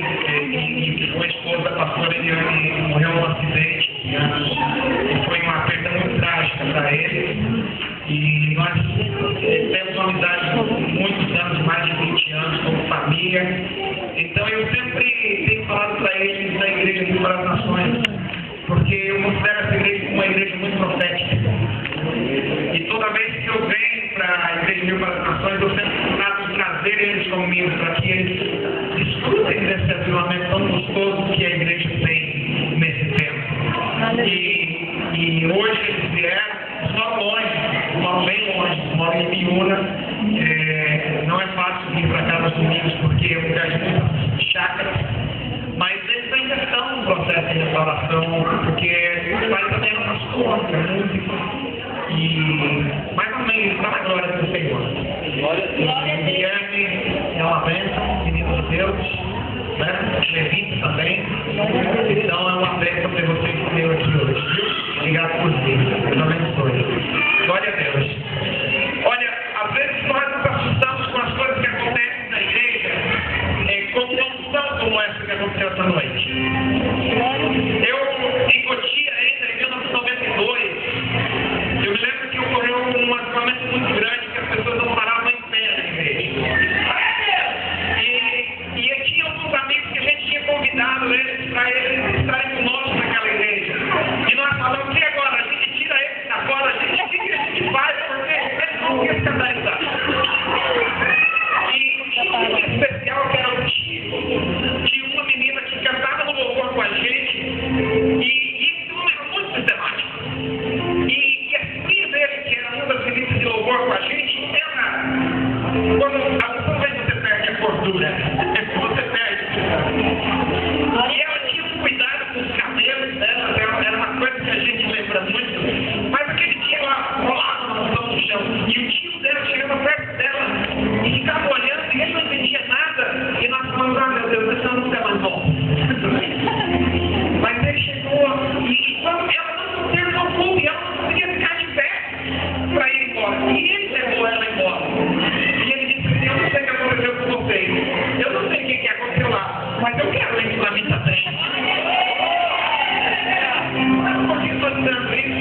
e com a esposa da pastora Eliane morreu num acidente esse ano. E foi uma perda muito trágica para ele. E nós temos uma amizade de muitos anos, mais de 20 anos, como família. Então eu sempre tenho falado para eles da Igreja Rio para as Nações, porque eu considero essa igreja uma igreja muito profética. E toda vez que eu venho para a Igreja Rio para as Nações, eu sempre trato de trazer eles comigo, para que eles desfrutem desse avivamento tão gostoso que a igreja tem nesse tempo. E hoje eles vieram, só longe, moram bem longe, moram em Miúna. Não é fácil vir para cá nos domingos, porque é um lugar de muitas chácaras. Mas eles ainda estão no processo de restauração, porque o pai também é pastor, é músico. Mas também está na glória do Senhor. Eliane é uma bênção, menino de Deus, né? Levita também. Então é uma bênção ter vocês comigo aqui hoje, viu? Obrigado por vir. Deus abençoe. Glória a Deus. Olha, às vezes nós nos assustamos com as coisas que acontecem na igreja, como não são como essa que aconteceu essa noite. Eu, em Cotia, ainda em 1992, eu me lembro que ocorreu um avivamento muito grande, que as pessoas não paravam em pé na igreja. E eu tinha alguns amigos que a gente tinha convidado eles para eles estarem conosco naquela igreja. E nós falamos, e agora? A gente tira eles da fora, o que a gente faz? Porque eles não querem escandalizar. E tinha um muito especial que era o Tio. Tinha uma menina que cantava no louvor com a gente. E esse homem era muito sistemático. E a filha dele, que era uma das ministras de louvor com a gente, era. Quando a pessoa vem, você perde a gordura. Você perde. E ela tinha um cuidado com os cabelos dela, era uma coisa que a gente lembra muito. Mas aquele dia ela rolava na mão no chão. E o tio dela chegava perto dela e ficava olhando, e ele não entendia nada. E nós falamos, ah meu Deus, esse não é mais bom. Mas ele chegou e quando ela não terminou o culto, e ela não conseguia ficar de pé para ir embora. E ele levou ela embora. E ele disse, eu não sei o que aconteceu com vocês. Eu não sei o que aconteceu lá, mas eu quero ir para a missa frente. Sabe por que eu estou dizendo isso?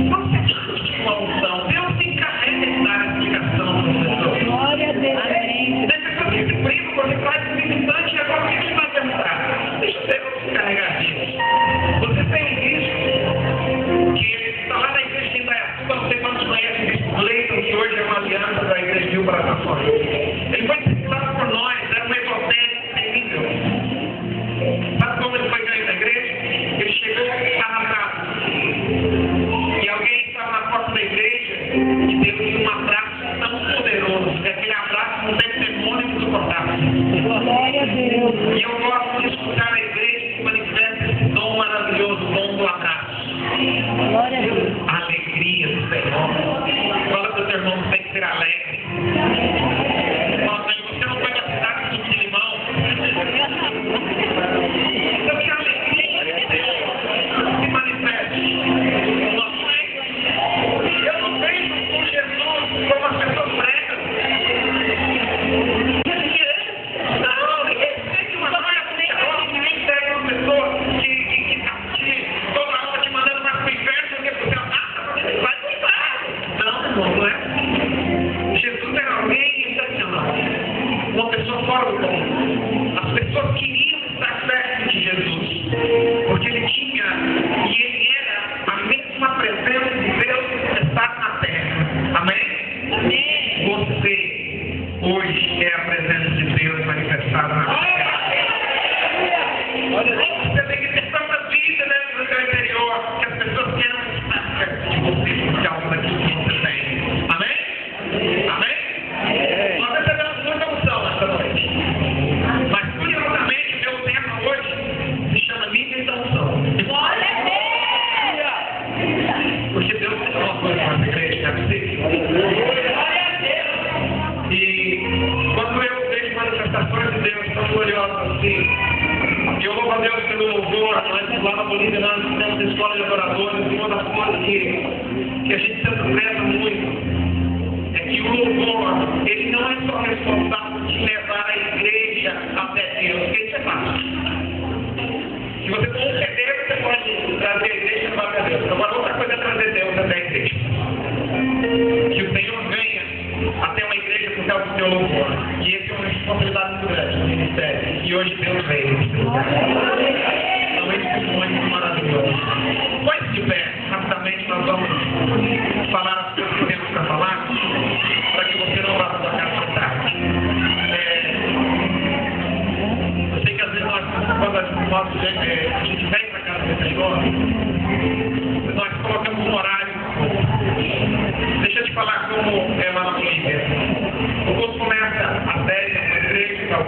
Não se trata de uma unção. Deus se encarrega de dar explicação para as pessoas. Glória a Deus. Amém. Tem pessoas que se brigam porque faz um visitante e agora o que a gente vai perguntar? Deixa Deus se encarregar disso. Você tem visto que está lá na igreja de Indaiatuba, não sei quantos conhecem o Bispo Cleiton, que hoje é uma aliança da Igreja Rio para as Nações. Ele foi discipulado por nós, era um evangélico terrível. Sabe como ele foi ganho na igreja? Ele chegou arrasado. E alguém estava na porta da igreja e deu-lhe um abraço tão poderoso, que aquele abraço não tem demônio que suportava. Glória a Deus. E eu gosto de escutar a igreja que manifesta esse dom maravilhoso, o dom do abraço. Glória a Deus. A alegria do Senhor. Fala para o teu irmão, você tem que ser alegre. Fala para ele, você não foi batizado com de limão. Então que a alegria se manifeste no nosso meio. Eu não vejo com Jesus como as pessoas pregam. Não, ninguém segue uma coisa pecadora, ninguém segue uma pessoa que toda hora te mandando mais para o inferno, porque você vai para o inferno. Não é. Jesus era alguém excepcional. Uma pessoa fora do comum. As pessoas queriam estar perto de Jesus, porque ele tinha, e ele era a mesma presença de Deus manifestada na terra. Amém? Amém. Você hoje é a presença de Deus manifestada na terra. Você tem que ter tanta vida dentro do seu interior que as pessoas querem estar perto de você por causa daquilo que você tem. Amém? Amém?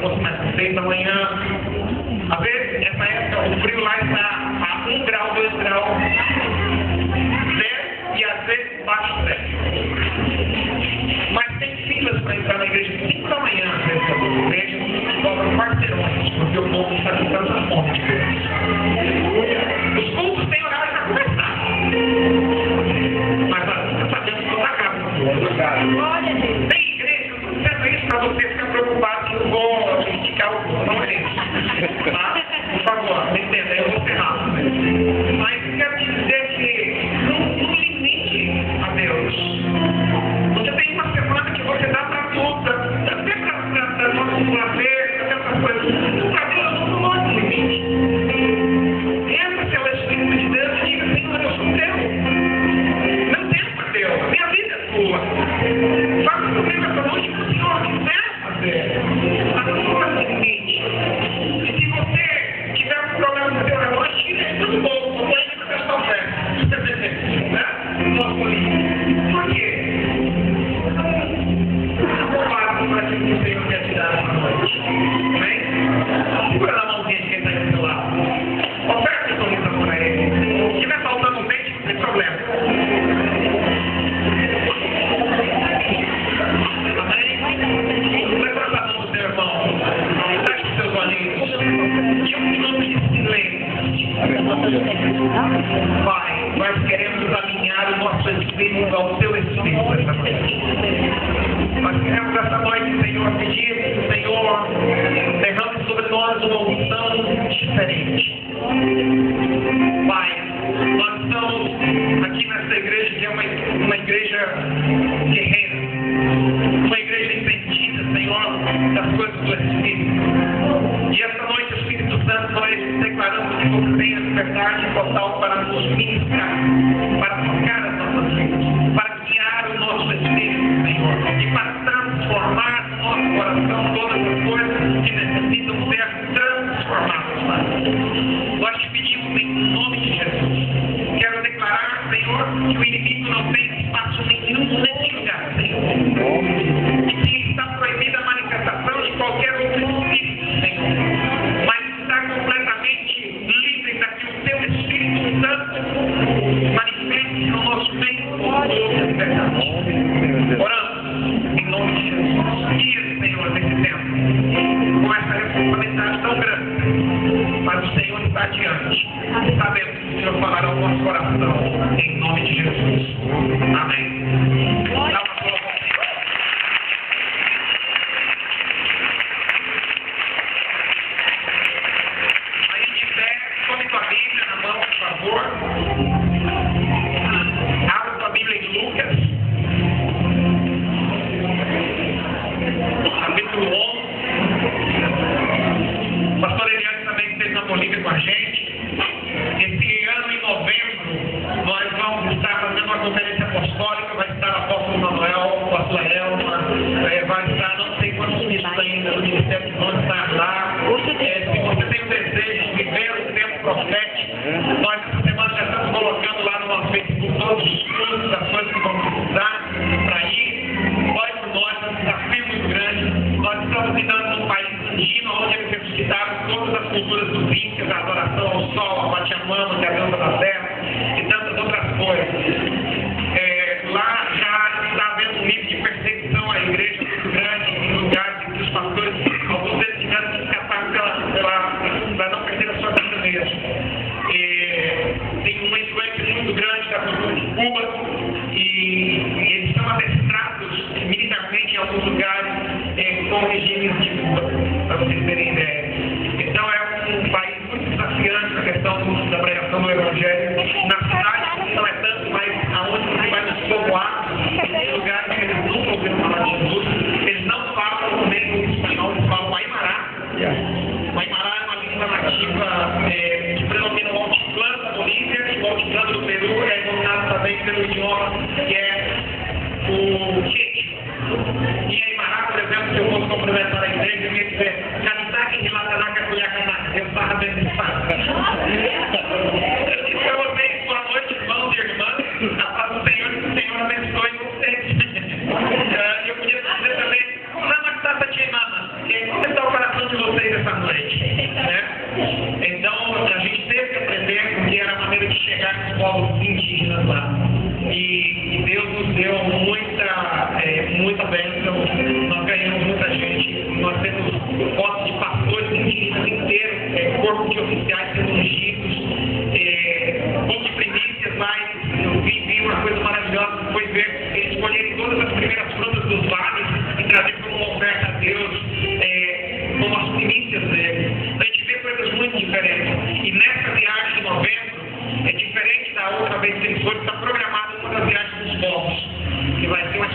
almoço mais às 6 da manhã. Às vezes, essa época, o frio lá está a 1 grau, 2 graus, 10 e às vezes baixo 10. Mas tem filas para entrar na igreja 5 da manhã, às vezes, da igreja, e cobram quarteirões, porque o povo está com tanta fome de Deus. Os cultos têm horário para começar. Mas nós sabemos que não acaba. Glória a Deus. Tem igreja, eu não dizendo isso para você ficar preocupado que eu vou esticar o culto, não é isso. Tá? Por favor, me entenda, eu vou ser rápido. Mas quero te dizer que não limite a Deus. Você tem uma semana que você dá para tudo, até para nosso lazer, até para coisas. Para Deus não coloque limite. Entra seu Espírito de Deus e diga, Senhor, eu sou teu. Meu tempo é teu, minha vida é tua. Faça comigo essa noite o que o Senhor quiser fazer. Mas não coloque limite. E se você tiver um problema no seu relógio, tira ele do bolso, põe ele na sua oferta. Né? Por quê? Roubado para aquilo que o Senhor quer te dar essa noite. Amém? Segura na mãozinha de quem está aí do seu lado. Oferta essa lista para ele. Se estiver faltando um dente, não tem problema.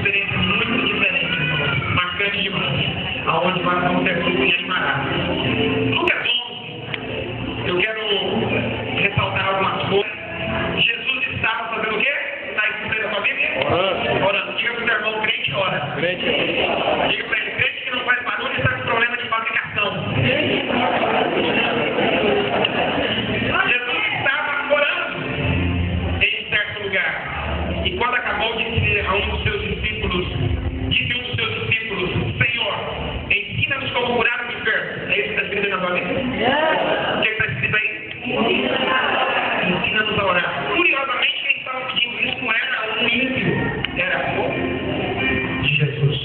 experiências muito diferentes, marcantes demais, aonde nós vamos ter fruto em Animará. Lucas 11, eu quero ressaltar algumas coisas. Jesus estava fazendo o quê? Está escrito aí na sua Bíblia? Orando. Diga para o seu irmão, crente ora. Diga para ele, crente que não faz barulho e está com problema de fabricação. Jesus estava orando em certo lugar. E quando acabou, disse a um dos seus discípulos, Senhor, ensina-nos como curar o enfermo. É isso que está escrito aí na sua Bíblia? O que está escrito aí? Ensina-nos a orar. Curiosamente, quem estava pedindo isso não era um ímpio, era o de Jesus,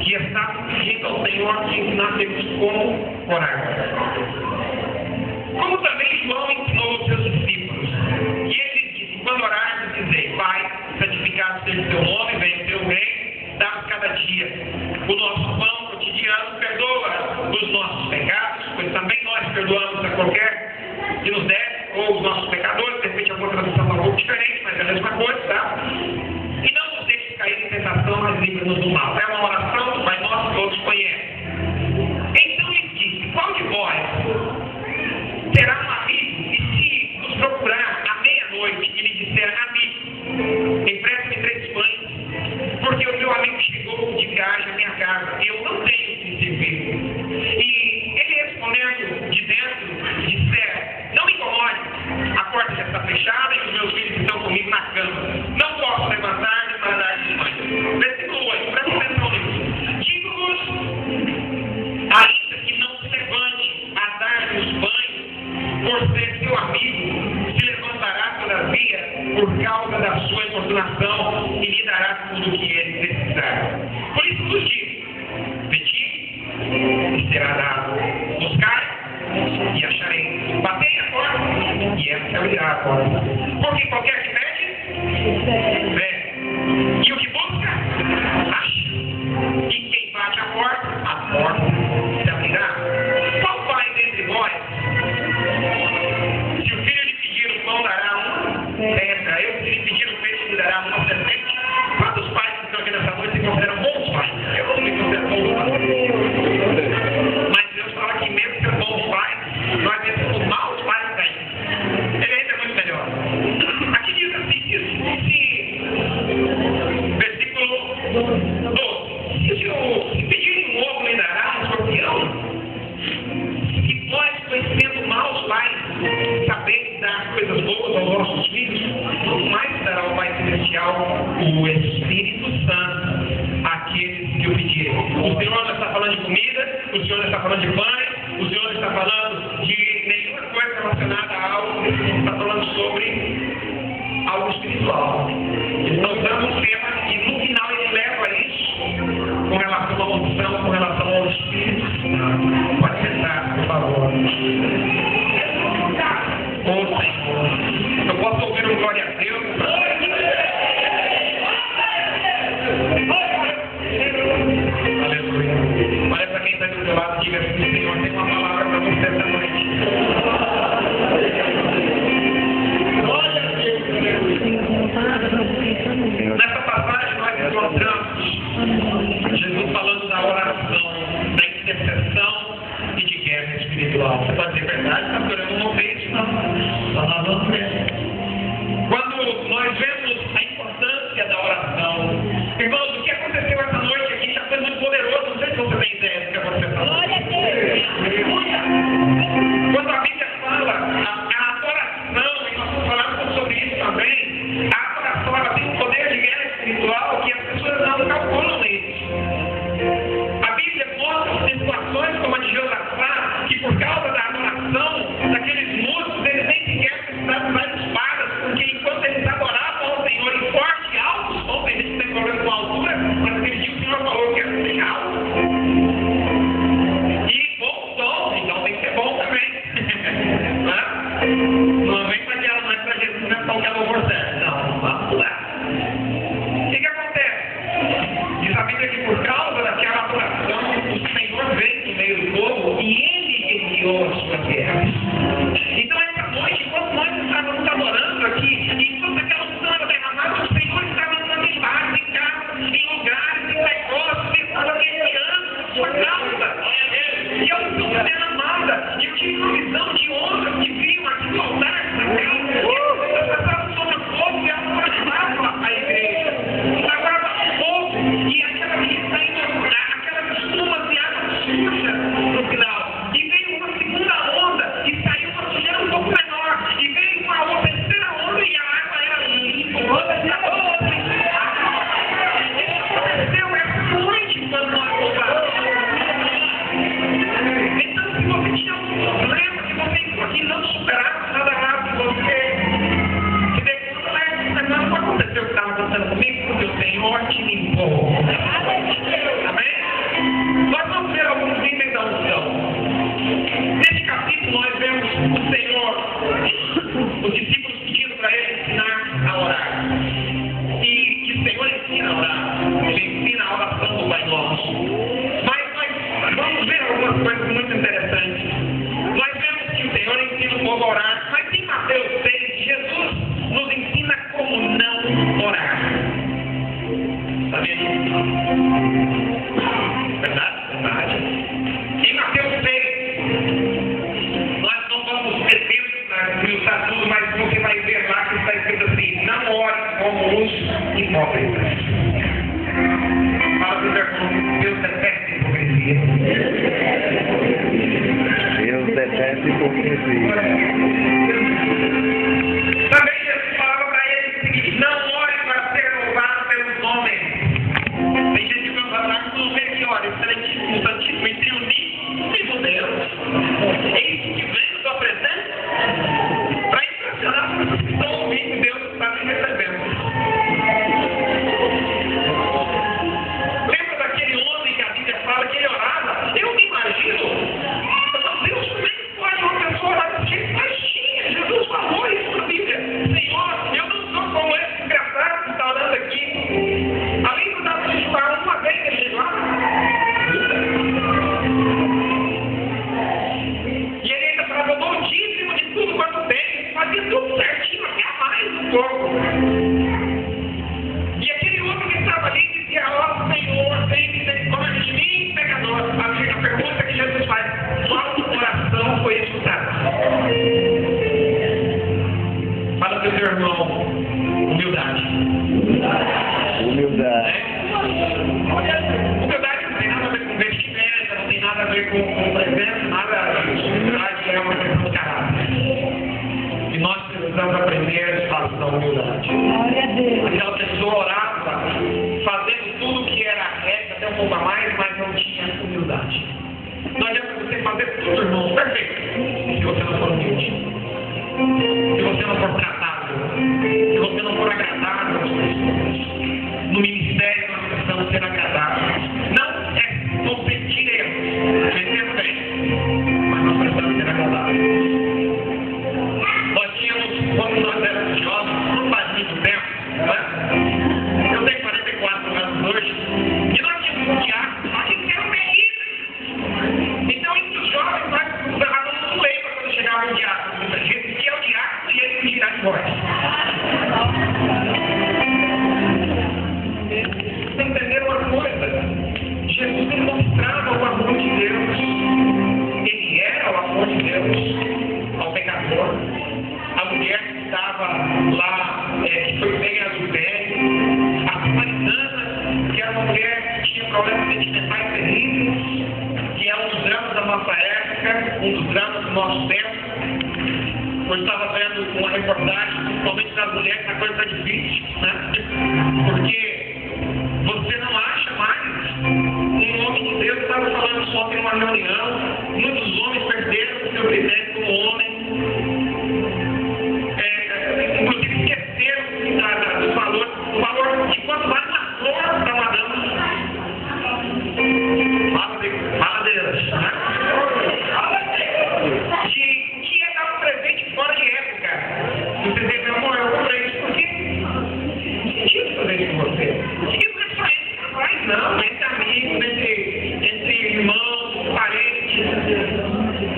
que estava pedindo ao Senhor que ensinasse como orar. Como também João ensinou aos seus discípulos. E ele disse, quando orarmos, dizei, Pai, santificado seja o teu nome, venha o teu reino, dá-nos cada dia o nosso pão cotidiano, perdoa os nossos pecados, pois também nós perdoamos a qualquer que nos deve, ou os nossos pecadores, de repente alguma tradução um pouco diferente, mas é a mesma coisa, tá? E não nos deixes cair em tentação, mas livra-nos do mal. É uma oração do Pai Nosso que todos conhecem. Então lhes disse, qual de vós terá um amigo e se nos procurar à meia-noite e lhe disser, amigo, empresta-me 3 pães, porque o meu amigo chegou de viagem à minha casa, eu não tenho que lhe servir. E ele respondendo de dentro, disser, não me incomode, a porta já está fechada e os meus filhos estão comigo na cama. Não posso levantar-me para dar-lhes banho. Versículo 8, presta atenção nisso. Digo-vos, ainda que não se levante a dar-lhes banho, por ser seu amigo, se levantará todavia por causa da sua importunação e lhe dará tudo o que ele precisar. Por isso vos digo, pedi e será dado, buscai e acharei, batei a porta e ela se abrirá a porta. Porque qualquer que pede, pede, e o que busca, acha, e quem bate a porta se abrirá. Qual pai dentre vós, se o filho lhe pedir um pão, dará um pedra? Eu, se lhe pedir um peixe, lhe dará uma serpente? Quantos pais que estão aqui nessa noite se consideram bons pais? Eu não me considero bons pais. Mas Deus fala que mesmo sendo bons pais, nós temos os maus pais ainda. Ele ainda é muito melhor. Aqui diz assim, versículo 12. Se pedirem um ovo, lhe dará um escorpião? E nós, conhecendo maus pais, sabemos dar coisas boas aos nossos filhos, quanto mais dará o Pai Celestial o Espírito Santo àqueles que o pedirem. O Senhor não está falando de comida, o Senhor não está falando de pães, o Senhor não está falando de nenhuma coisa relacionada a algo, ele está falando sobre algo espiritual. Ele está usando um tema e no final ele leva isso com relação à unção, com relação ao Espírito Santo. Pode sentar, por favor. Ô Senhor, eu posso ouvir um glória a Deus? Aleluia. Olha para quem está do seu lado e diga assim, Senhor, tem uma palavra para você essa noite. Nessa passagem nós encontramos Jesus falando da oração, da intercessão e de guerra espiritual. Você pode dizer verdade, está orando uma vez, não. Nós vamos ver. Quando nós vemos a importância da oração, irmãos, o que aconteceu essa noite aqui já foi muito poderoso. Não sei se você tem ideia do que aconteceu essa noite. Glória a Deus. Quando a Bíblia fala a adoração, e nós vamos falar sobre isso também, a adoração ela tem um poder de guerra espiritual que as pessoas não calculam isso. A Bíblia mostra situações como a de Josafá, que por causa da adoração daqueles músicos, eles nem sequer precisavam usar espadas, porque enquanto eles adoravam ao Senhor em forte e alto som, tem gente que tem problema com a altura, mas aquele dia o Senhor falou que era bem alto. E bom som, então tem que ser bom também. Não vem para aquela, não é para Jesus, não é para o louvor certo. Não, vamos lá. O que acontece? Diz a Bíblia que por causa Senhor te limpou. Amém? Nós vamos ver alguns níveis da unção. Nesse capítulo nós vemos o Senhor, os discípulos pedindo para ele ensinar a orar. E o Senhor ensina a orar. Ele ensina a oração do Pai Nosso. Mas nós vamos ver algumas coisas muito interessantes. Nós vemos que o Senhor ensina o povo a orar. Mas em Mateus 6, Jesus nos ensina como não orar. Sabia disso? Verdade? Verdade. Em Mateus 6, nós não vamos ter tempo para esmiuçar tudo, mas você vai ver lá que está escrito assim: não ore como os hipócritas. Fala para o irmão, Deus detesta hipocrisia. Deus detesta hipocrisia. Também Jesus falava para ele o seguinte: não ore para ser louvado pelos homens. Tem gente que vai falar que não vê que ora, excelentíssimo, santíssimo e triuníssimo Deus. Eis que vem sua presença para impressionar as pessoas que estão ouvindo Deus está me recebendo. Lembra daquele homem que a Bíblia fala que ele orava? Eu me imagino. Deus, como é que pode uma pessoa orar desse jeito? Mas tinha, Jesus falou isso na Bíblia. Senhor, eu não sou como esse desgraçado que está orando aqui. Além de dar para jejuar uma vez, ele jejuava. E ele ainda falava: eu dou o dízimo de tudo quanto tem. Fazia tudo certinho, até mais um pouco. E aquele homem que estava ali dizia: ó Senhor, tem misericórdia de mim, pecador. A pergunta que Jesus faz: qual oração foi escutada? Fala para o teu irmão: humildade. Humildade. Humildade não tem nada a ver com vestimenta, não tem nada a ver com presença, nada disso. Humildade é uma questão de caráter. E nós precisamos aprender a fazer da humildade. Aquela pessoa orava, fazendo tudo o que era reto, até um pouco a mais, mas não tinha humildade. Não adianta você fazer tudo, irmão, perfeito, se você não for humilde. Se você não for tratável. Se você não for agradável às pessoas. No ministério nós precisamos ser agradáveis. Não é competir erros, entendeu bem? Mas nós precisamos ser agradáveis. Nós tínhamos, quando nós éramos jovens, não faz muito tempo, né? Eu tenho 44 anos hoje, e nós tínhamos um diácono lá que era um terrível. Então, entre os jovens, nós usávamos um lema quando chegava um diácono. Muita gente que é o diácono e ele girar de voz. Entenderam uma coisa? Jesus ele mostrava o amor de Deus. Ele era o amor de Deus ao pecador. A mulher que estava lá, que foi pega em adultério. A samaritana, que era uma mulher que tinha problemas sentimentais terríveis, que é um dos dramas da nossa época, um dos dramas do nosso tempo. Eu estava vendo uma reportagem, principalmente das mulheres, a coisa está difícil, né? Porque você não acha mais. Um homem de Deus estava falando isso ontem numa reunião. Muitos homens perderam o seu privilégio como homem. Inclusive esqueceram do valor de quanto vale uma flor para uma dama. Fala Deus, né? Que é dar um presente fora de época. Você diz: meu amor, eu comprei isso porque não sentido fazer isso com você. Isso não é só entre casais, não. Entre amigos, entre irmãos, parentes.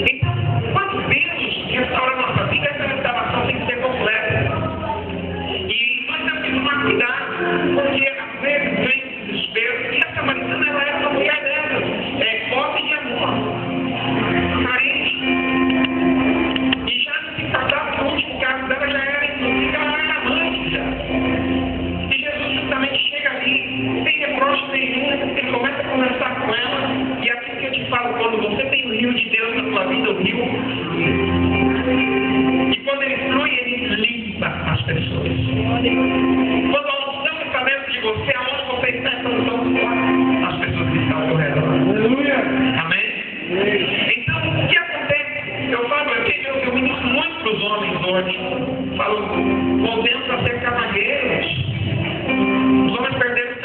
Então, quando Deus restaura a nossa vida, essa restauração tem que ser completa. E nós temos que tomar cuidado, porque às vezes vem desespero. E a samaritana, ela era uma mulher dessas, pobre de amor, carente. E já não se importava que o último caso dela já era, inclusive, ela era amante já. E Jesus justamente chega ali, sem reproche nenhum, ele começa a conversar com ela, e aquilo que eu te falo, quando você tem o rio de Deus na sua vida, o rio flui. E quando ele flui, ele limpa as pessoas. Quando a unção está dentro de você, aonde você está, essa unção fora as pessoas que estão ao seu redor. Aleluia! Amém? Então, o que acontece? Eu falo, eu ministro muito para os homens hoje. Falo, voltemos a ser cavalheiros. Os homens perderam o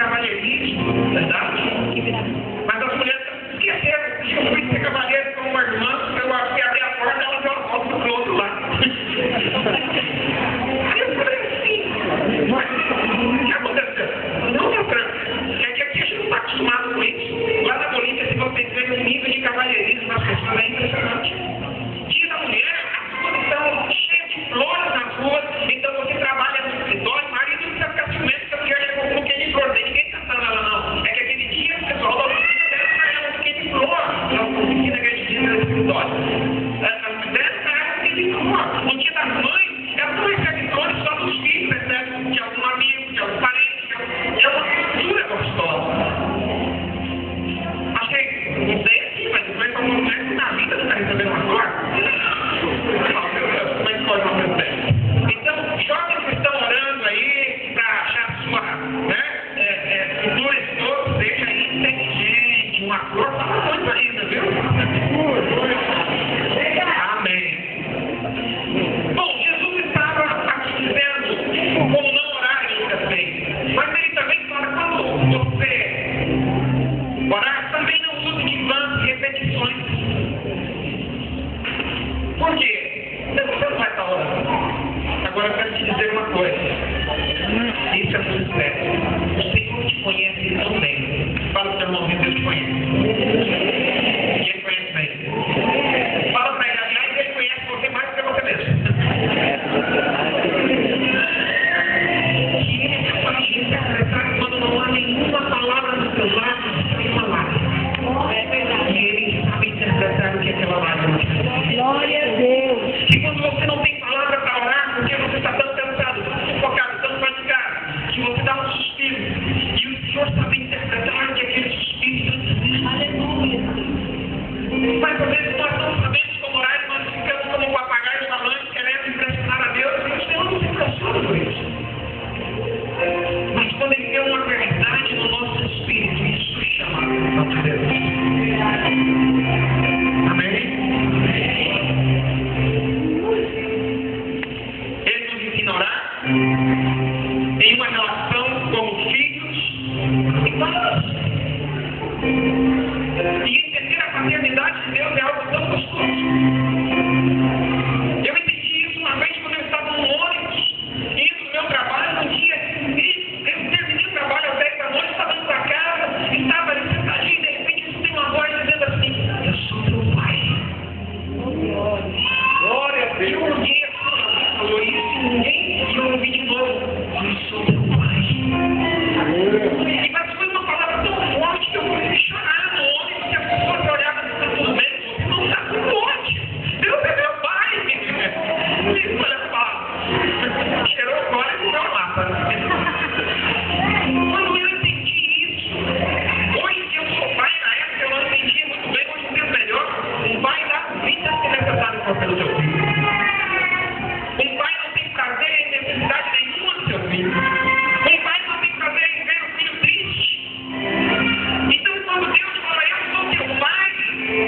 gostosa. Achei, não sei aqui, mas depois uma mulher que na vida não está recebendo uma flor. Oh, meu Deus, como é que pode uma coisa dessa? Então, jovens que estão orando aí para achar sua, futuro esposo, seja aí inteligente, uma flor, fala coisa ainda, viu? Amém. Bom, Jesus estava aqui dizendo como não orar em Lucas 6, mas ele também fala quando você orar, também não use de vãs repetições. Por quê? Você não vai estar orando. Agora eu quero te dizer uma coisa. Isso é muito sério. O Senhor te conhece tão bem. Fala para o seu irmãozinho, Deus te conhece. E Ele conhece bem. Fala para ele, aliás, Ele conhece você mais do que você mesmo. Que Ele é capaz de interpretar quando não há nenhuma palavra no seu lado, sem uma lágrima. É verdade. E Ele sabe interpretar o que aquela lágrima quer dizer. Glória a Deus. E quando você não tem palavra para orar, porque você está tão cansado, tão sufocado, tão fatigado, que você dá um suspiro. E o Senhor sabe interpretar o que aquele suspiro está dizendo. Aleluia. Mas às vezes nós não sabemos como orar e nós ficamos como um papagaio falante, querendo impressionar a Deus, e o Senhor não se impressiona por isso. Mas quando Ele vê uma verdade no nosso espírito, isso chama a atenção de Deus. Amém? Ele nos ensina a orar em uma relação como filhos e pais. E entender a paternidade de Deus é algo tão gostoso. Eu entendi isso uma vez quando eu estava no ônibus, indo do meu trabalho, um dia, e eu terminei o trabalho às 10 da noite, estava indo para casa, estava ali sentadinho, e de repente eu escutei uma voz dizendo assim: eu sou teu pai. Glória a Deus. Eu olhei assim, falou isso, e eu ouvi de novo: eu sou teu pai. E mas foi uma palavra tão forte que eu comecei a chorar no ônibus, e as pessoas olhavam assim, tudo bem, você não está com ódio. Deus é meu pai. Isso, olha só. Cheirou fora e não mata. Quando eu entendi isso, hoje que eu sou pai, na época eu não entendia muito bem, hoje entendo melhor. Um pai dá vida se necessário for pelo seu filho. Um pai não tem prazer em necessidade nenhuma do seu filho. Um pai não tem prazer em ver o filho triste. Então, quando Deus fala, eu sou teu pai,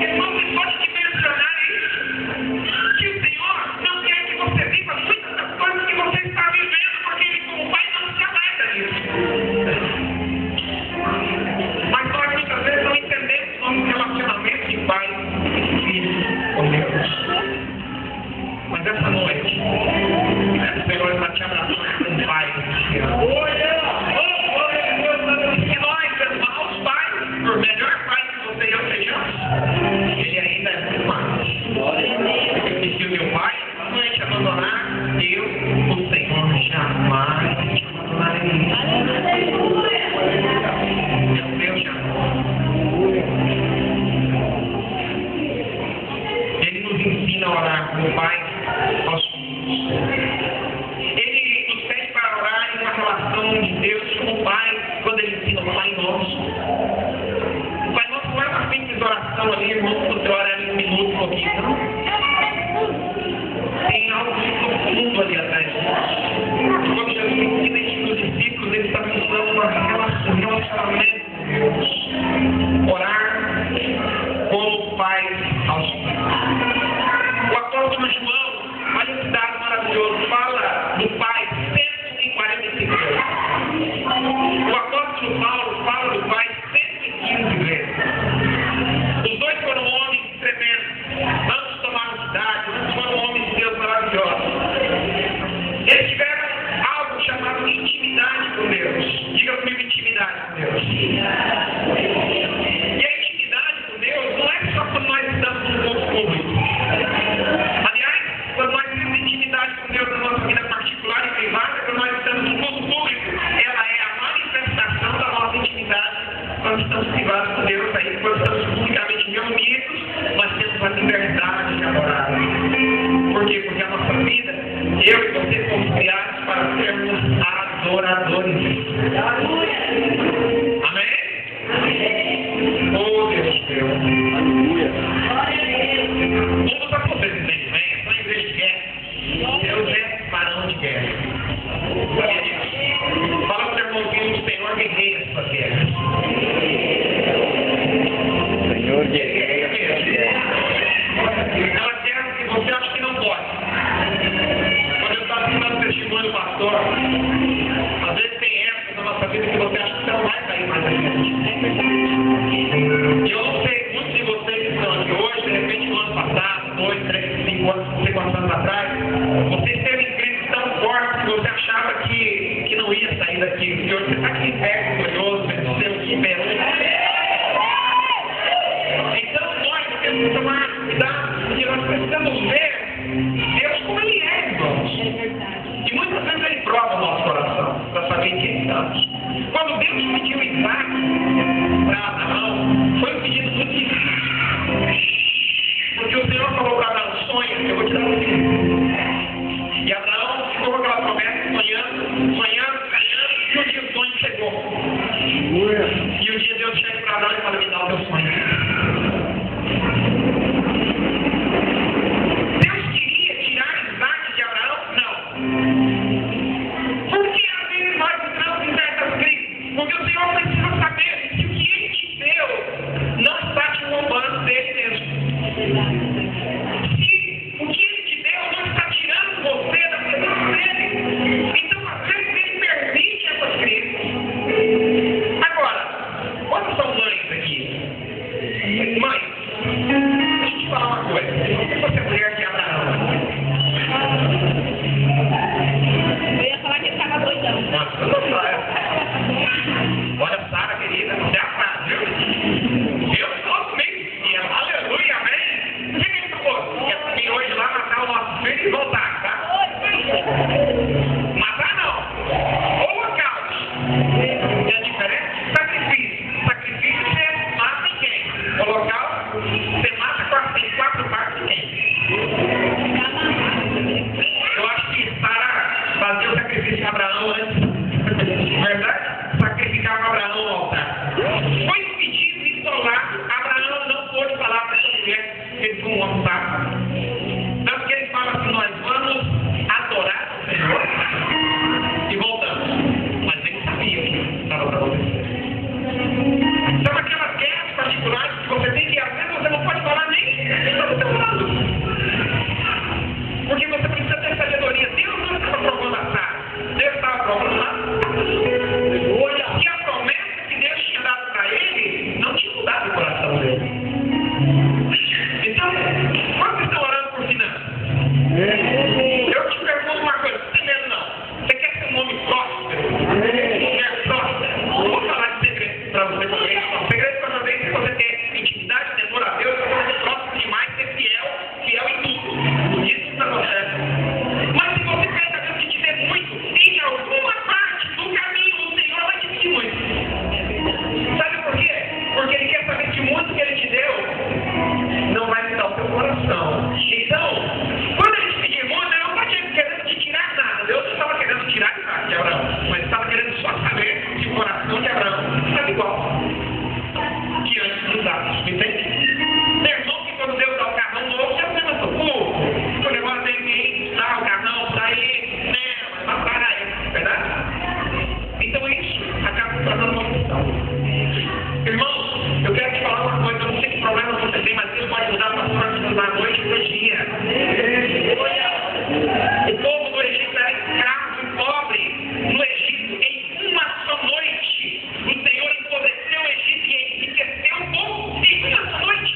irmão, você pode dimensionar isso. Que o Senhor não quer que você viva muitas das coisas que você está vivendo, porque Ele, como pai, não se alegra nisso. Mas nós, muitas vezes, não entendemos nosso relacionamento de pai e filho com Deus. Mas essa noite, o Senhor está te abraçando com pai. E nós, irmãos, pais, por melhor pai que você e eu sejamos, Ele ainda é muito mais. E se o meu pai não vai te abandonar, eu, o Senhor, jamais te abandonarei. É o meu chamado. Ele nos ensina a orar como pai aos filhos. Ele nos pede para orar em uma relação de Deus como pai, quando Ele ensina o Pai Nosso. O Pai Nosso não é uma simples oração ali, irmão, que você ora em um minuto, um pouquinho, não. Tem algo muito profundo ali atrás disso. Quando Jesus ensina isso para os discípulos, Ele está ensinando um relacionamento com Deus. Orar como pai aos filhos. O apóstolo João, olha esse dado maravilhoso, fala do pai 145 vezes. O apóstolo Paulo fala do pai 115 vezes. Os dois foram homens tremendos. Ambos tomaram cidade, ambos foram homens de Deus maravilhosos. Eles tiveram algo chamado intimidade com Deus. Diga comigo, intimidade com Deus. E a intimidade com Deus não é só quando nós estamos no culto público. Aliás, quando nós temos intimidade com Deus na nossa vida particular e privada, quando nós estamos no culto público, ela é a manifestação da nossa intimidade quando estamos privados com Deus. Aí, quando estamos publicamente reunidos, nós temos a liberdade de adorar. Por quê? Porque a nossa vida, eu e você, fomos criados para sermos adoradores. Amém? um dia Deus chega para Abraão e fala: me dá o teu sonho. Deus queria tirar Isaac de Abraão? Não. Por que às vezes nós entramos em certas crises? Porque o Senhor precisa saber se o que Ele te deu não está te roubando dele mesmo. Se o que Ele te deu não está tirando você da presença dele. Então, às vezes, Ele permite essas crises. Agora, quantas são mães aqui? Mães, deixa eu te falar uma coisa. Se você é mulher de Abraão, Eu ia falar que ele estava doidão. nossa, olha, Sara, querida, você é a frase, viu? Eu sou meio fiel, aleluia, amém? O que ele falou? Quer vir hoje lá matar o nosso filho e voltar, tá? Matar não. Holocausto. E a diferença? Sacrifício. Sacrifício você mata em quem? Holocausto, você mata em 4 partes de quem? Eu acho que Sara fazia o sacrifício de Abraão antes. Verdade? Sacrificava Abraão ao altar. Foi impedido isolar. Abraão não pôde falar para essa mulher que ele foi um homem sábio. Tanto que ele fala assim: nós vamos adorar o Senhor e voltamos. Mas ele sabia o que estava para acontecer. São aquelas guerras particulares que você tem que, às vezes, você não pode falar nem está do seu lado. Porque você precisa ter sabedoria. Deus não estava provando a Sara. Deus estava provando a e a promessa que Deus tinha dado para ele não tinha mudado o coração dele. Então, quando vocês estão orando por finanças, eu te pergunto uma coisa: você tem medo não? Você quer ser um homem próspero? Mulher próspera? Vou falar de segredo para você também. O segredo para você é que você ter intimidade, temor a Deus, você vai ser próspero demais, ser fiel em tudo. Isso para você. Mas se você pede a Deus que te dê muito, em alguma parte do caminho o Senhor vai te pedir muito. Sabe por quê? Porque Ele quer saber que muito que Ele te deu não vai me dar o seu coração. Então, quando Ele te pedir muito, Ele não está querendo te tirar nada. Deus não estava querendo tirar Isaac de Abraão, mas estava querendo só saber se o coração de Abraão estava igual que antes dos atos. Entende? Meu irmão, que quando Deus dá o carrão novo, já se matou. O negócio dele dá o carrão, daí, né? Vai matar aí, verdade? Então isso acaba se tornando uma função. Irmãos, eu quero te falar uma coisa: eu não sei que problema você tem, mas Deus pode mudar a sua forma da noite para o dia. O povo do Egito era escravo e pobre no Egito. Em uma só noite, o Senhor empobreceu o Egito e enriqueceu o povo em uma só noite.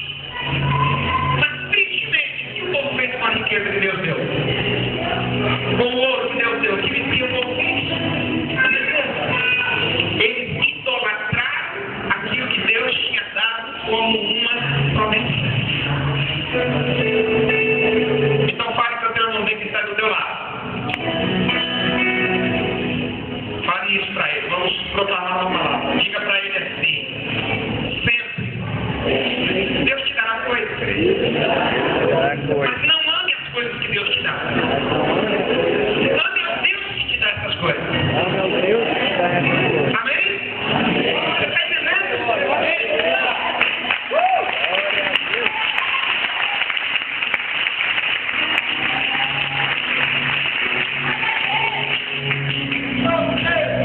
Mas tristemente, o que o povo fez com a riqueza que Deus deu? Com o ouro que Deus deu, que vestia o povo fez? Eles idolatraram aquilo que Deus tinha dado como uma promessa. Então fale para o teu irmãozinho que está do teu lado. Fale isso para ele. Vamos proclamar uma palavra. Diga para ele assim: sempre Deus te dará coisas. Mas não ame as coisas que Deus te dá. Ame a Deus que te dá essas coisas. Amém? Você está entendendo?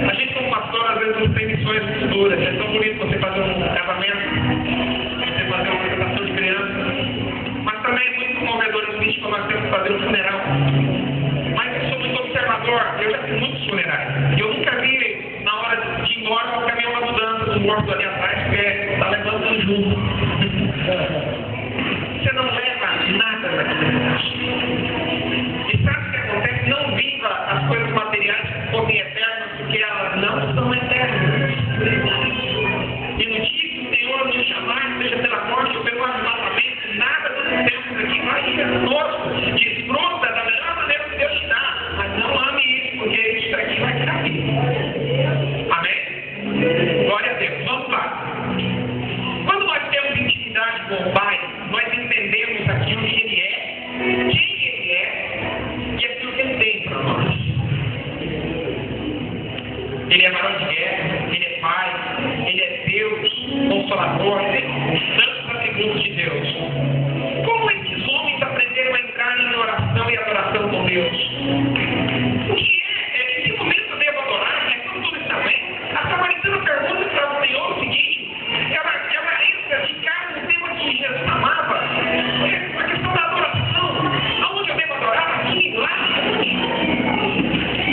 A gente, como pastor, às vezes não tem missões futuras. É tão bonito você fazer um casamento, você fazer uma apresentação de criança. Mas também é muito comovedor e triste quando nós temos que fazer um funeral. Mas eu sou muito observador. Eu já fiz muitos funerais. E eu nunca vi, na hora de ir embora, o caminhão da mudança dos mortos ali atrás, porque está levando junto. Você não leva nada daquele negócio. E sabe o que acontece? Não viva as coisas materiais que fossem eternas, porque elas não são eternas. E no dia que o Senhor nos chamar, seja pela morte ou pelo arrebatamento, nada do que temos aqui vai ir conosco. Desfruta da melhor maneira que Deus te dá, mas não ame isso, porque isso aqui vai cair. Amém? Glória a Deus. Vamos lá. Quando nós temos intimidade com o Pai, Salvador, tantos atributos de Deus. Como esses homens aprenderam a entrar em oração e adoração com Deus? O que é? Em que momento eu devo adorar? É quando tudo está bem? A samaritana pergunta para o Senhor o seguinte: ela entra de cara no tema que Jesus amava, a questão da adoração. Aonde eu devo adorar? Aqui, lá.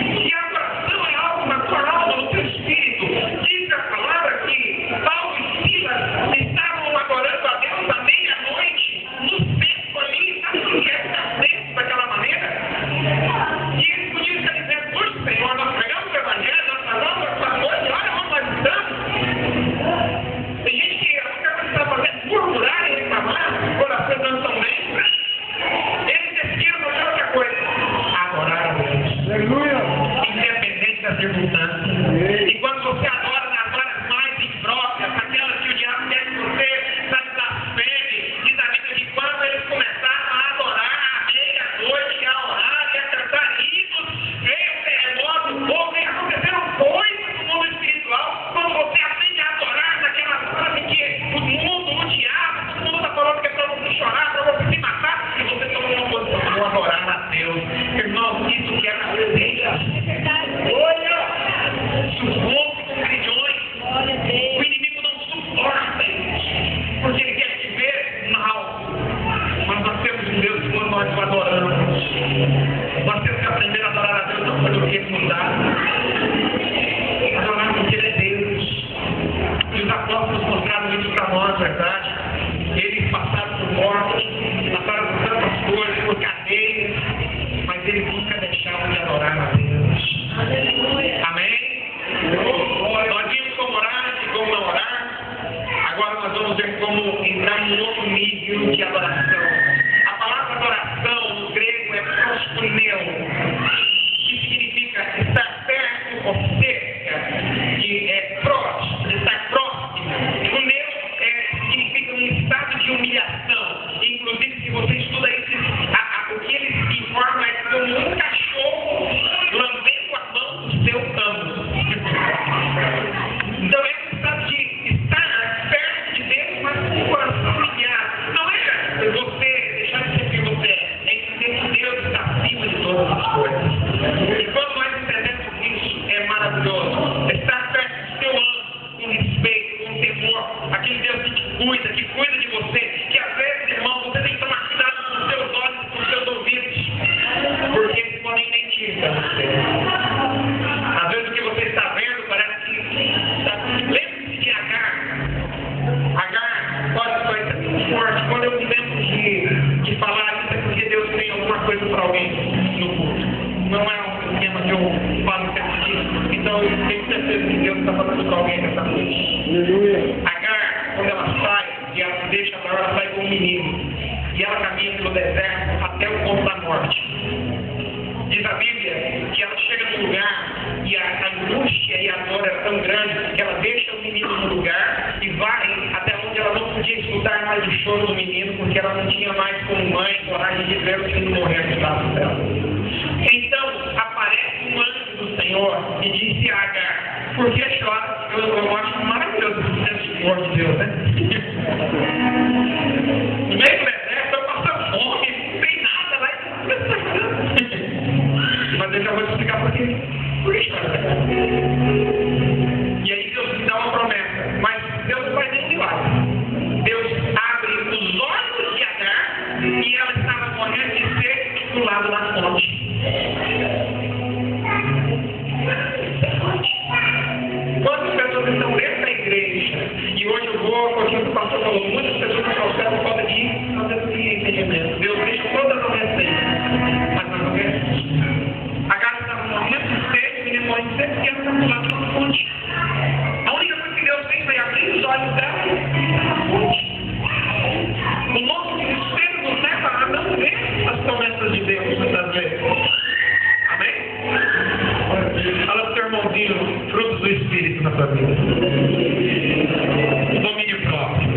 E a adoração é algo na tua alma, no teu espírito. Diz a palavra que Paulo e Silas estavam adorando a Deus à meia-noite, no centro ali. Sabe o que é ficar preso daquela maneira? E eles podiam estar dizendo: puxa, Senhor, nós pregamos o Evangelho, nós falamos a tua noite, olha onde nós estamos. Tem gente que a única coisa que está fazendo é murmurar e reclamar, quando as coisas não estão bem. Eles decidiram fazer outra coisa: adorar a Deus. Aleluia. Independente das circunstâncias. E quando você adora nas horas mais impróprias, aquelas que o diabo quer que você blasfeme, diz a Bíblia que quando eles começaram a adorar à meia-noite, a orar e a cantar hinos, veio o terremoto, houve, aconteceram coisas no mundo espiritual. Quando você aprende a adorar naquelas horas em que o mundo, o diabo, todo mundo está falando que é para você chorar, para você se matar, e você toma uma posição de adorar a Deus. Irmão, isso que é cadeia. Isso rompe com grilhões. O inimigo não suporta isso, porque ele quer te ver mal. Mas nós temos um Deus que quando nós o adoramos, nós temos que aprender a adorar a Deus não pelo que ele nos dá, adorar porque ele é Deus. E os apóstolos mostraram isso para nós, verdade? Eles passaram por mortes, passaram por tantas coisas, por cadeias, mas eles nunca deixaram de adorar a Deus. Amém? Nós vimos como orar e como não orar. Agora nós vamos ver como entrar em um outro nível de adoração. A palavra adoração no grego é proskuneo, que significa estar perto ou cerca, que é próximo, estar próximo. O neo significa um estado de humilhação. Inclusive, se você estuda isso, o que ele informa é como um cachorro lambendo a mão do seu amo. Então, esse estado de estar perto de Deus, mas com o coração humilhado. Não é você deixar de ser quem você é entender que Deus está acima de todas as coisas. E quando nós entendemos isso, é maravilhoso. Estar perto do seu amo, com respeito, com temor, aquele Deus que te cuida, que cuida de você, que às vezes, irmão, você tem que tomar cuidado com os seus olhos e com os seus ouvidos, porque eles podem mentir para você. Às vezes o que você está vendo parece que... Lembre-se de Agar. Agar, olha só, isso é tão forte. Quando eu me lembro de falar isso, é porque Deus tem alguma coisa para alguém no culto. Não é um tema que eu falo sempre disso. Então eu tenho certeza que Deus está falando para alguém nessa noite. Aleluia. Agar, quando ela sai, e ela deixa a ela sai com um menino. E ela caminha pelo deserto até o ponto da morte. Diz a Bíblia que ela chega num lugar e a angústia e a dor era tão grande que ela deixa o menino no lugar e vai até onde ela não podia escutar mais o choro do menino, porque ela não tinha mais como mãe coragem de ver o menino morrer nos braços dela. Então aparece um anjo do Senhor e disse a Agar: por que chora? Eu acho maravilhoso esse senso de humor de Deus, né? No meio do deserto, eu passando fome, não tem nada lá e mas eu já vou te explicar por quê. Por que chora? E aí Deus me dá uma promessa, mas Deus não faz nenhum milagre. Deus abre os olhos de Agar e ela estava morrendo de sede do lado da fonte. Quantas pessoas estão dentro da igreja? E hoje eu vou, porque o pastor falou, muitas pessoas não trouxeram por causa disso, não tem entendimento. Deus deixa toda a promessa aí, mas não é. A Agar estava morrendo de sede, o menino morrendo de sede, porque ela estava do lado da fonte. A única coisa que Deus fez foi abrir os olhos dela e está na fonte. O nosso desespero nos leva a não ver as promessas de Deus muitas vezes. Amém? Fala pro seu irmãozinho, frutos do Espírito na sua vida. Domínio próprio.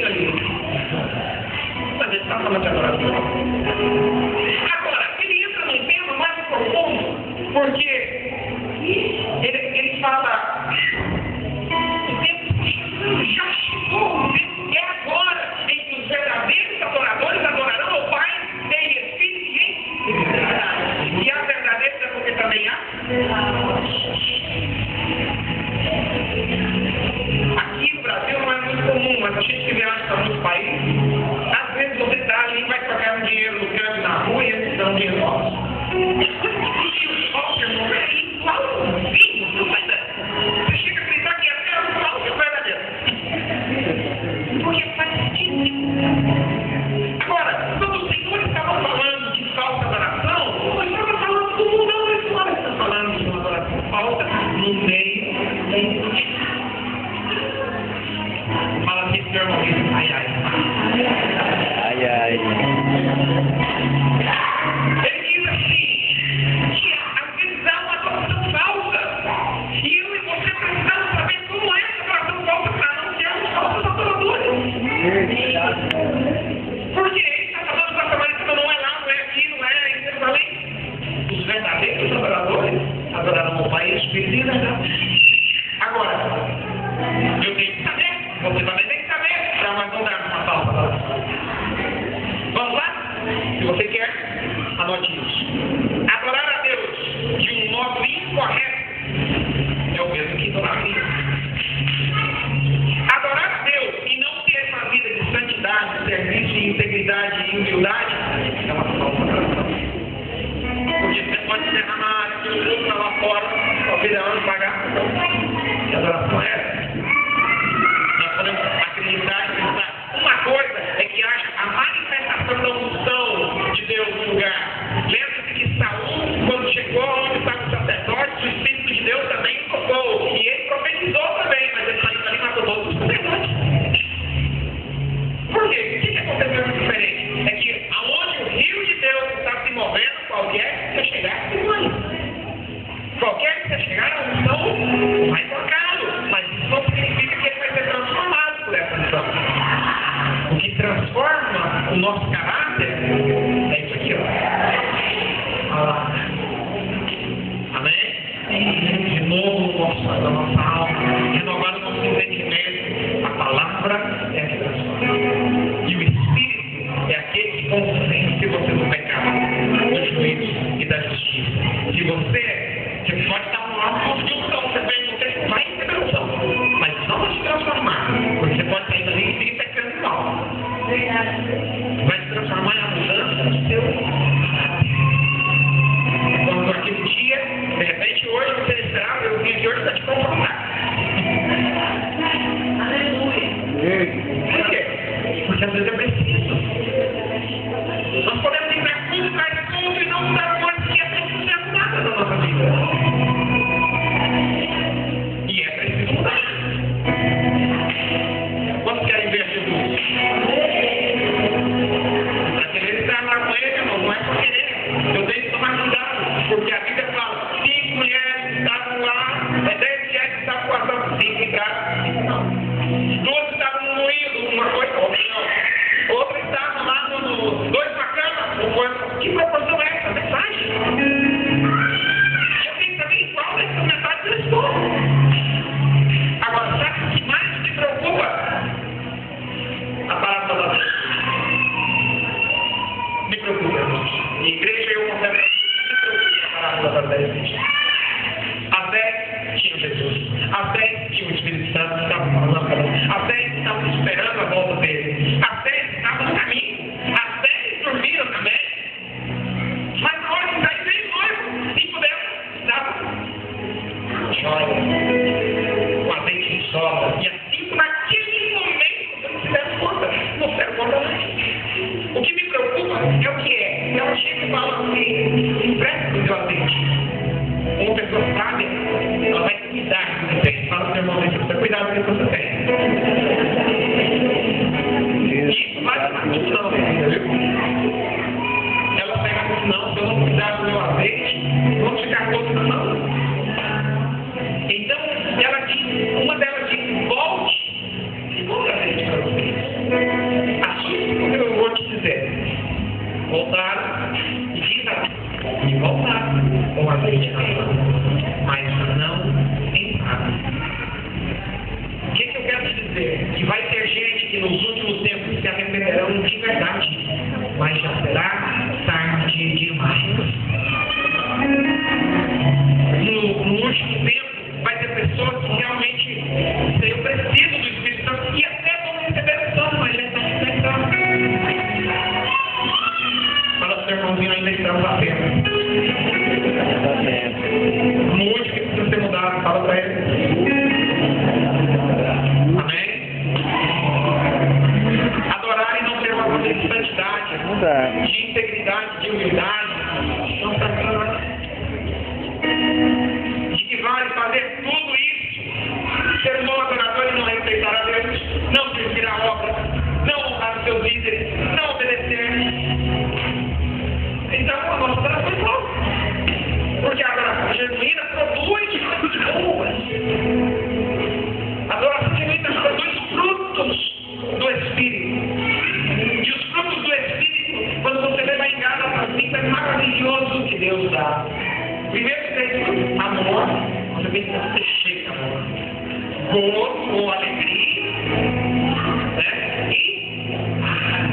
pouquinho ali. Mas ele está falando de adoração. Agora, ele entra num tema mais profundo, porque ele fala, o tempo já chegou, o tempo é agora, em que os verdadeiros adoradores adorarão ao Pai em espírito e em verdade. E há verdadeiros é porque também há. Aqui no Brasil não é muito comum, mas a gente que viaja para muitos países, às vezes você está ali e vai trocar um dinheiro no câmbio na rua e eles dão dinheiro nosso. E o falso, irmão, é igualzinho. Você chega a acreditar que até o falso é verdadeiro. Porque faz sentido. Agora, quando o Senhor estava falando de falsa adoração, nós estava falando do mundo espiritual. Ele está falando de uma adoração falsa no meio da igreja. Fala assim pro irmão, ai, ai. Ai, ai. Ele diz assim, que às vezes há uma adoração falsa. E eu e você precisamos saber como é essa adoração falsa para não sermos falsos adoradores. Porque ele está falando para trabalhar que não é lá, não é aqui, não é em Jerusalém. Os verdadeiros adoradores adorarão ao Pai e Espírito e verdade. Agora, eu tenho que saber, você também tem que saber, para nós não darmos uma falsa adoração. Vamos lá? Se você quer, anote isso. Adorar a Deus de um modo incorreto é o mesmo que idolatria. Adorar a Deus e não ter uma vida de santidade, serviço, integridade e humildade é uma falsa adoração. Porque você pode derramar aquilo tudo para lá fora, para vir a hora de pagar. Que adoração é essa? Nós podemos acreditar e pensar. Uma coisa é que haja a manifestação da unção de Deus no lugar. Lembre-se que Saul, quando chegou onde estava o sacerdote, o Espírito de Deus também tocou. E ele profetizou também, mas ele saiu dali e matou todos os sacerdotes. Por quê? O que aconteceu de diferente? É que aonde o rio de Deus está se movendo, qualquer que você chegar, você vai. Qualquer que você chegar, a unção vai tocá-lo. Mas isso não significa que ele vai ser transformado por essa unção. O que transforma o nosso caráter é isso aqui, ó. Amém? De novo a nossa alma, renovar o nosso entendimento. A palavra é a que transforma. E o Espírito é aquele que convence você do pecado, do juízo e da justiça. Se você pode estar no alto de unção, você vai receber unção, mas não vai se transformar, porque você pode sair dali e seguir pecando igual. Vai se transformar em a mudança do seu caráter. Quando aquele dia, de repente hoje você esperava, eu vim aqui hoje para te confrontar. Por quê? Porque às vezes é preciso. Nós podemos ir para culto e não mudar coisas que é preciso nada na nossa vida. E é preciso mudar. Quantos querem ver Jesus? Para querer estar lá com ele, irmão, não é para querer. Eu tenho que tomar cuidado, porque a Bíblia fala, 5 mulheres estavam lá, 10 mulheres estavam com a ação, 5 entraram, não. 2 estavam no moído, uma foi não. Outra estava lá no 2 na cama, que proporção é essa mensagem? Eu tenho que saber qual dessas mensagens eu estou. Agora, sabe o que mais te preocupa? A palavra nos últimos tempos se arrependerão de verdade, mas já será tarde demais. No último tempo, vai ter pessoas que realmente eu preciso do Espírito Santo e até vão receber o santo, mas já estão enfrentando. Fala pro seu irmãozinho, ainda estamos a tempo. Muito que precisa ser mudado, fala para ele. Amém? Adorar e não ter uma vida de santidade, de integridade, de humildade, não está claro. De que vale fazer tudo isso, ser um bom adorador e não respeitar a Deus, não servir a obra, não honrar os seus líderes, não obedecer. Então a nossa adoração é boa, porque a adoração genuína produz coisas boas. A adoração genuína produz frutos do Espírito. E os frutos do Espírito, quando você vê lá em Gálatas 5, é maravilhoso que Deus dá. Primeiro tem amor, você vê que você cheio de amor. Gozo ou alegria, né? E paz.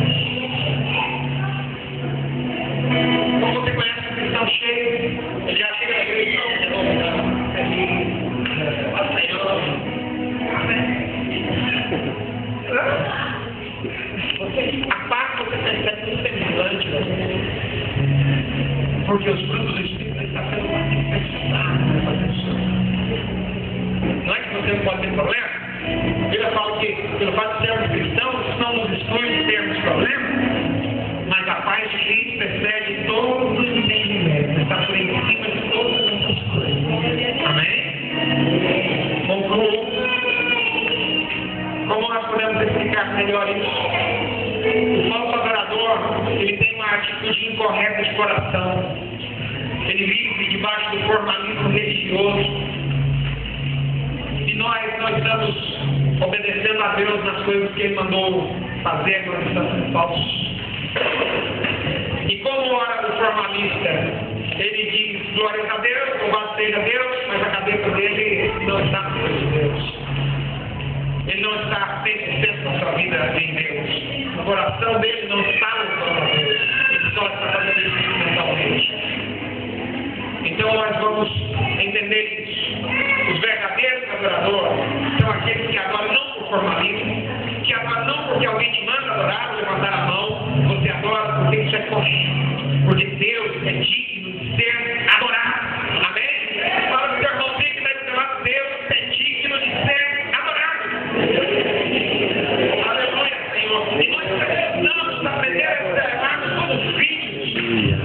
Como você conhece um cristão cheio, ele já chega na igreja, a paz que você percebe no semblante, porque os frutos do Espírito estão sendo manifestados nessa pessoa. Não é que você não pode ter problema? Ele fala que, pelo fato de sermos cristãos, isso não nos exclui de termos problemas, mas a paz de Cristo persegue todos os entendimentos, está por em cima de todas essas coisas. Amém? Concluo. Como nós podemos explicar melhor isso? O falso adorador, ele tem uma atitude incorreta de coração. Ele vive debaixo do formalismo religioso. E nós estamos obedecendo a Deus nas coisas que Ele mandou fazer, nós estamos sendo falsos. E como ora o formalista, ele diz glórias a Deus, louvado seja Deus, mas a cabeça dele não está nas coisas de Deus. Ele não está 100% na sua vida em Deus. O coração dele não está louvando a Deus. Ele só está fazendo isso mentalmente. Então nós vamos entender isso. Os verdadeiros adoradores são aqueles que adoram não por formalismo, que adoram não porque alguém te manda adorar ou levantar a mão. Você adora porque isso é correto. Porque Deus é digno de ser adorado. Amém? Fala para o seu irmãozinho que está do seu lado, Deus é digno de ser adorado. Aleluia, Senhor. E nós precisamos aprender a observar todos os vídeos.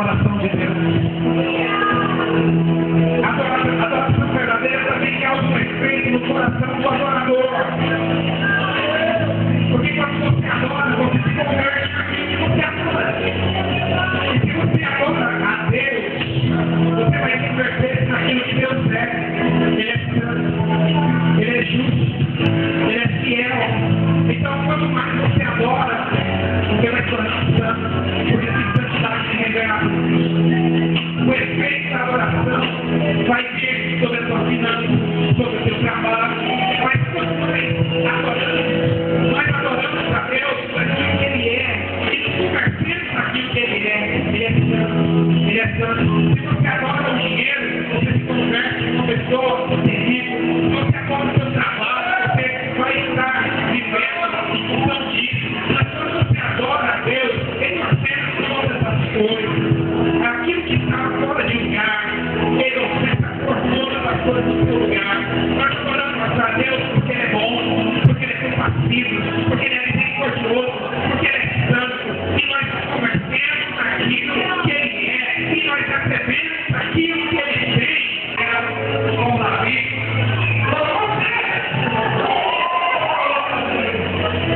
adoração de Deus. A adoração verdadeira também causa um efeito no coração do adorador. Porque quando você adora, você se converte naquilo que você adora. E se você adora a Deus, você vai se converter naquilo que Deus é. Ele é santo, Ele é justo, Ele é fiel. Então, quanto mais você adora, você vai se tornar santo, porque tem santidade revelada. O efeito da adoração vai ter sobre a sua finança, sobre o seu trabalho. Mas quanto mais adoramos a Deus naquilo que Ele é, e nos convertemos naquilo que Ele é santo, Ele é santo. Se você adora o dinheiro, você se converte em uma pessoa terrível. Se você adora o seu trabalho, você vai estar vivendo em função disso. Mas quando você adora a Deus, Ele não oferece todas essas coisas. Aquilo que está fora de lugar, Ele oferece por todas as coisas do seu lugar. Nós adoramos a Deus porque Ele é bom, porque Ele é compassivo, porque Ele é misericordioso, porque Ele é santo. E nós nos convertemos naquilo que Ele é. E nós recebemos aquilo que Ele tem. Com Davi.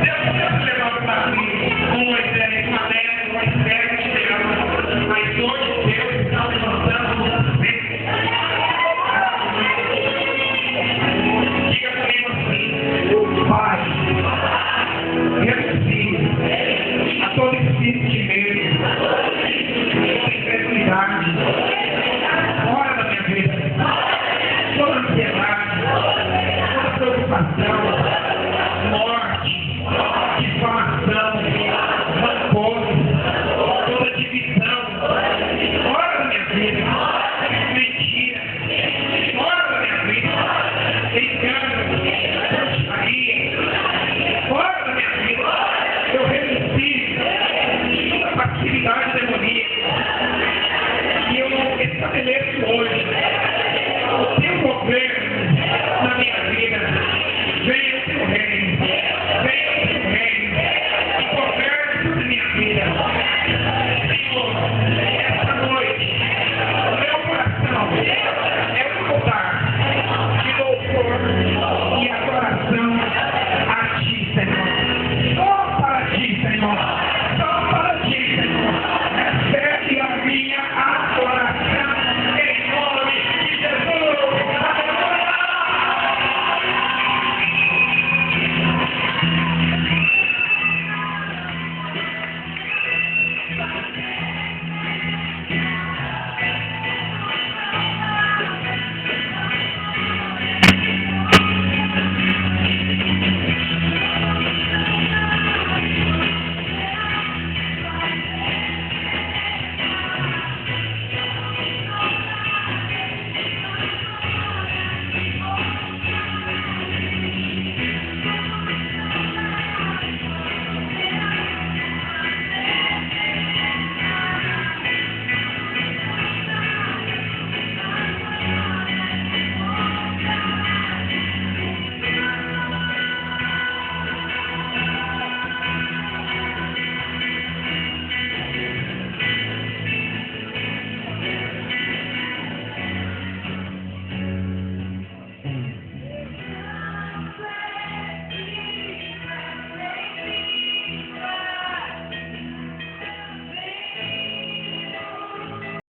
Deus sempre levou Davi com Moisés, com Adélio, com Esther, com Gideão. Mas hoje Deus está levantando você. Diga comigo assim: Pai, renuncio a todo espírito de medo, de incredulidade,